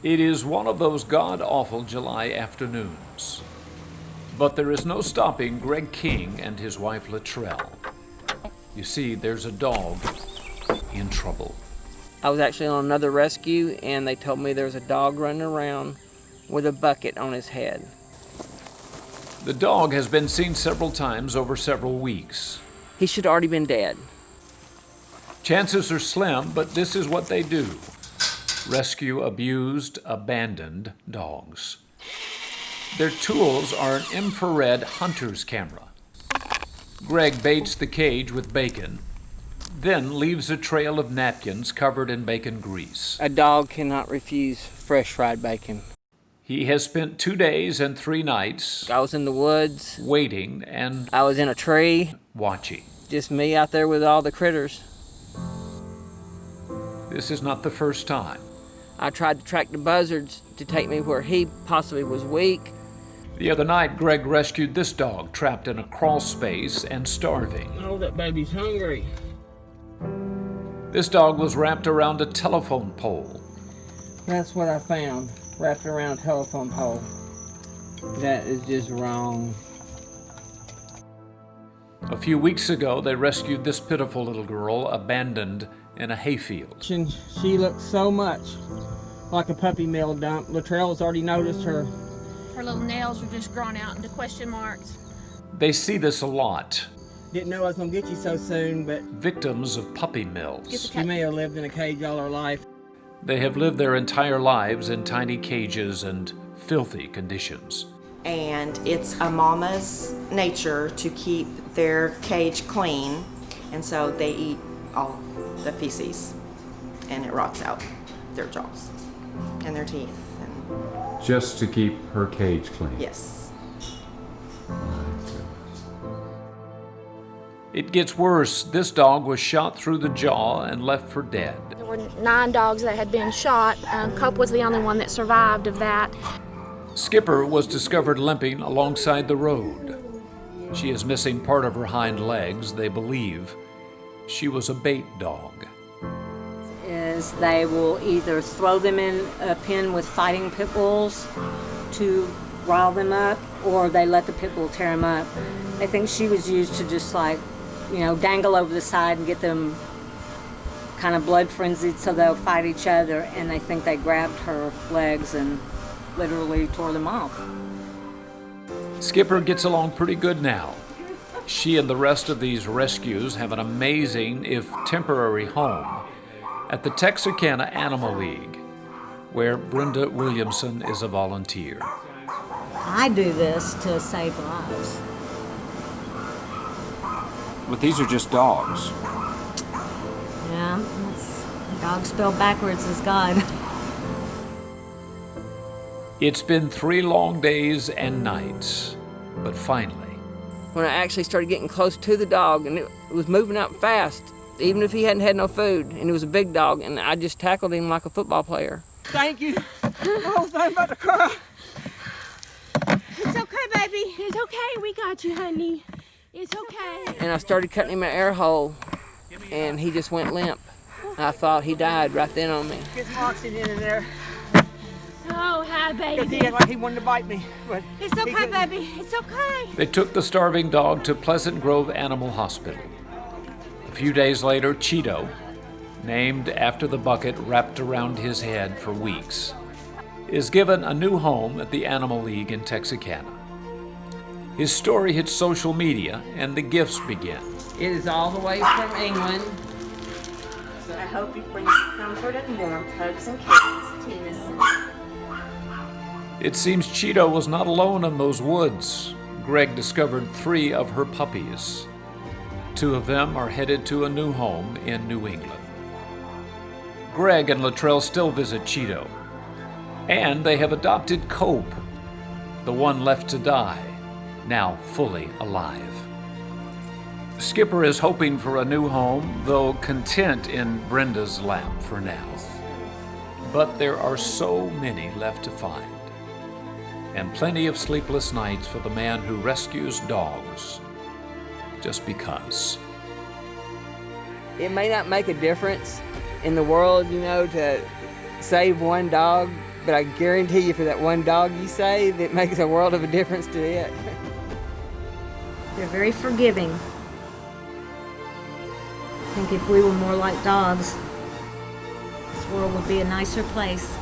It is one of those god-awful July afternoons. But there is no stopping Greg King and his wife Latrell. You see, there's a dog in trouble. I was actually on another rescue, and they told me there was a dog running around with a bucket on his head. The dog has been seen several times over several weeks. He should have already been dead. Chances are slim, but this is what they do. Rescue abused, abandoned dogs. Their tools are an infrared hunter's camera. Greg baits the cage with bacon, then leaves a trail of napkins covered in bacon grease. A dog cannot refuse fresh fried bacon. He has spent 2 days and 3 nights I was in the woods. waiting and I was in a tree. watching. Just me out there with all the critters. This is not the first time. I tried to track the buzzards to take me where he possibly was weak. The other night, Greg rescued this dog trapped in a crawl space and starving. Oh, that baby's hungry. This dog was wrapped around a telephone pole. That's what I found, wrapped around a telephone pole. That is just wrong. A few weeks ago, they rescued this pitiful little girl abandoned in a hayfield. She looked so much like a puppy mill dump. Latrell's already noticed her. Her little nails were just drawn out into question marks. They see this a lot. Didn't know I was gonna get you so soon, but Victims of puppy mills. she may have lived in a cage all her life. They have lived their entire lives in tiny cages and filthy conditions. And it's a mama's nature to keep their cage clean, and so they eat all the feces, and it rots out their jaws and their teeth. And Just to keep her cage clean. yes, It gets worse. This dog was shot through the jaw and left for dead. There were 9 dogs that had been shot. Cope was the only one that survived of that. Skipper was discovered limping alongside the road. She is missing part of her hind legs, they believe. She was a bait dog. Is they will either throw them in a pen with fighting pit bulls to rile them up, or they let the pit bull tear them up. I think she was used to just dangle over the side and get them kind of blood frenzied so they'll fight each other, and I think they grabbed her legs and literally tore them off. Skipper gets along pretty good now. She and the rest of these rescues have an amazing, if temporary, home at the Texarkana Animal League, where Brenda Williamson is a volunteer. I do this to save lives. But these are just dogs. Yeah, dog spelled backwards is God. It's been 3 long days and nights, but finally, When I actually started getting close to the dog, and it was moving up fast, even if he hadn't had no food, and it was a big dog, and I just tackled him like a football player. Thank you. Oh, I'm about to cry. It's okay, baby. It's okay. We got you, honey. It's okay. And I started cutting him an air hole, and he just went limp. I thought he died right then on me. Get some oxygen in there. Oh, hi, Because he baby. had like he wanted to bite me. But It's he okay, didn't. baby. It's okay. they took the starving dog to Pleasant Grove Animal Hospital. A few days later, Cheeto, named after the bucket wrapped around his head for weeks, is given a new home at the Animal League in Texarkana. His story hits social media, and the gifts begin. It is all the way from England. I hope you bring comfort and warmth, hugs and kisses, Tina. It seems Cheeto was not alone in those woods. Greg discovered 3 of her puppies. 2 of them are headed to a new home in New England. Greg and Latrell still visit Cheeto, and they have adopted Cope, the one left to die, now fully alive. Skipper is hoping for a new home, though content in Brenda's lap for now. But there are so many left to find, and plenty of sleepless nights for the man who rescues dogs just because. It may not make a difference in the world, to save one dog, But I guarantee you, for that one dog you save, it makes a world of a difference to it. They're very forgiving. I think if we were more like dogs, this world would be a nicer place.